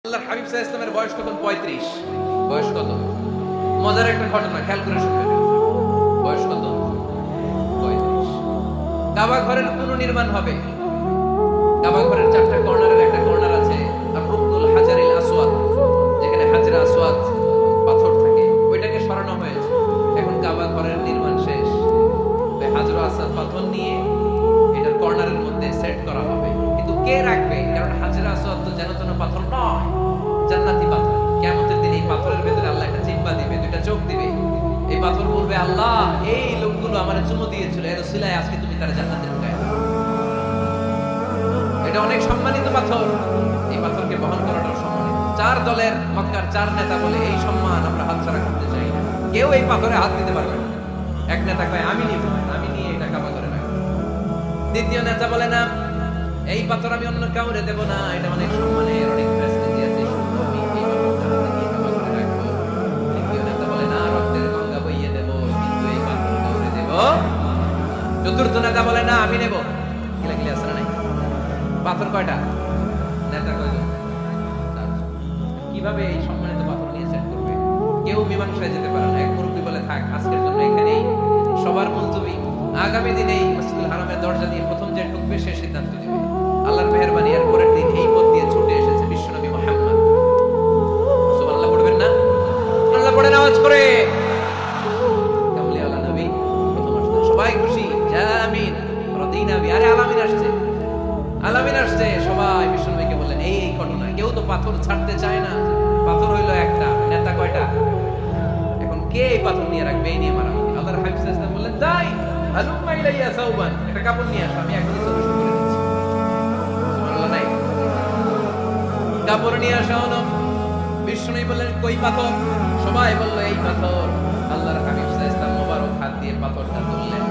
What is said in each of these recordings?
আল্লাহর হাবিব সাল্লাল্লাহু আলাইহি ওয়াসাল্লামের বয়স তখন 35। বয়স কত? মজার একটা ঘটনা খেয়াল করে শুনবেন। বয়স কত? 35। কাবা ঘরের পুনর্নির্মাণ হবে। কাবা ঘরের চারটা কর্নারের একটা কর্নার আছে রুকনুল হাজারিল আসওয়াদ, যেখানে হাজরে আসওয়াদ পাথর থাকে, ওইটাকে সরানো হয়েছে। এখন কাবা ঘরের নির্মাণ শেষ। হাজরে আসওয়াদ পাথর নিয়ে এটার কর্নারের মধ্যে সেট করা হবে। কিন্তু কে রাখবে? কারণ হাজরে আসওয়াদ তো যেন তেন পাথর নয়, জান্নাতি পাথর। কিয়ামতের দিন এই পাথরের ভেতরে আল্লাহ একটা জিহ্বা দিবে, দুইটা চোখ দিবে। এই পাথর বলবে, আল্লাহ এই লোকগুলো আমারে চুমু দিয়েছিল, এর উসিলায় আজকে তুমি তারা জান্নাতে ঢুকায় দাও। এটা অনেক সম্মানিত পাথর। এই পাথরকে বহন করাটাও সম্মানিত। চার দলের মক্কার চার নেতা বলে এই সম্মান আমরা হাতছাড়া করতে চাই না। কেউ এই পাথরে হাত দিতে পারবে না। এক নেতা কয় আমি নিব, আমি নিয়ে এটা কাবা করে রাখবো। দ্বিতীয় নেতা বলে না, এই পাথর আমি অন্য কাউরে দেব না, এটা অনেক সম্মানের, অনেক প্রেস্টিজি আছে, আমি এই পাথরটা হাতে নিয়ে কাবা করে রাখবো। তৃতীয় নেতা বলে না, রক্তের গঙ্গা বইয়ে দেব, কিন্তু এই পাথর কাউরে দেব। চতুর্থ নেতা বলে না, আমি নেব। কিলাকিলি আছে না নাই? পাথর কয়টা? নেতা কয়জন? কিভাবে এই সম্মানিত পাথর নিয়ে সেট করবে? কেউ মীমাংসায় যেতে পারে না। এক মুরব্বী বলে, থাক আজকের জন্য এখানেই, সবার মুলতবি। আগামী দিনেই মসজিদুল হারামের দরজা দিয়ে প্রথম যে ঢুকবে সে সিদ্ধান্ত নেবে। আল্লাহর মেহেরবানি, এর পরের দিন এই পথ দিয়ে ছুটে এসেছে বিশ্বনবী মুহাম্মদ। সুবহানাল্লাহ পড়বেন না? আল্লাহ পড়ে আওয়াজ করে। কামলি আলা নবী প্রথম আসছে, সবাই খুশি, জামিন রাদিনা বি। আরে আলামিন আসছে, আলামিন আসছে। সবাই বিশ্বনবীকে বললেন এই এই ঘটনা। কেউ তো পাথর ছাড়তে চায় না। পাথর হইলো একটা, নেতা কয়টা? এখন কে এই পাথর নিয়ে রাখবে? এই নিয়ে মারামারি। আল্লাহর হাবিব সাল্লাল্লাহু আলাইহি ওয়াসাল্লাম বললেন, যাই হালুম্মা ইলাইয়া সাওবান, একটা কাপড় নিয়ে আসো, আমি এখনই সলিউশন করে দিচ্ছি। সুবহানাল্লাহ নাই? কাপড় নিয়ে আসা হলো। বিশ্বনবী বললেন, কই পাথর? সবাই বলল এই পাথর। আল্লাহর হাবিব সাল্লাল্লাহু আলাইহি ওয়াসাল্লাম মোবারক হাত দিয়ে পাথরটা তুললেন।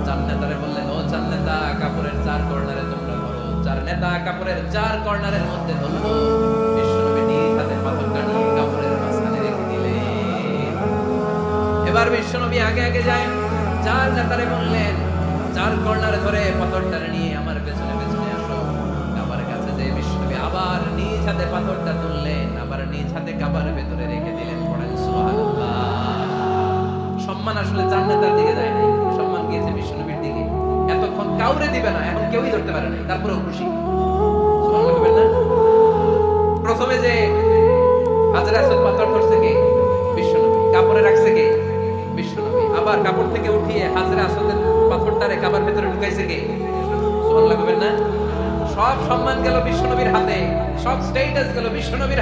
চার নেতারে বললেন, ও চার নেতা, কাপড়ের চার কর্নারে তোমরা ধরো। চার নেতা কাপড়ের চার কর্নারের মধ্যে ধরলো। বিশ্বনবী নিজ হাতে পাথরটা নিয়ে কাপড়ের মাঝখানে রেখে দিলেন। এবার বিশ্বনবী আগে আগে যায়। চার নেতারে বললেন, চার কর্নারে ধরে পাথরটা নিয়ে আমার পেছনে পেছনে আসো। কাবার কাছে যে বিশ্বনবী আবার নিজ হাতে পাথরটা তুললেন, আবার নিজ হাতে কাবার ভেতরে রেখে দিলেন। পড়েন সুবহানাল্লাহ। সম্মান আসলে চার নেতার দিকে যায় নাই, সম্মান গিয়েছে বিশ্বনবীর দিকে। এতক্ষণ কাউরে দিবে না, এখন কেউই ধরতে পারে না, তারপরেও খুশি। সুবহানাল্লাহ বলবেন না? প্রথমে যে হাজরে আসওয়াদ পাথর ধরছে কে? বিশ্বনবী। কাপড়ে রাখছে কে? বিশ্বনবী। আবার কাপড় থেকে উঠিয়ে হাজরে আসওয়াদের পাথরটারে কাবার ভেতরে ঢুকাইছে কে? সুবহানাল্লাহ বলবেন না? সব সম্মান গেল বিশ্বনবীর হাতে, সব স্ট্যাটাস গেল বিশ্বনবীর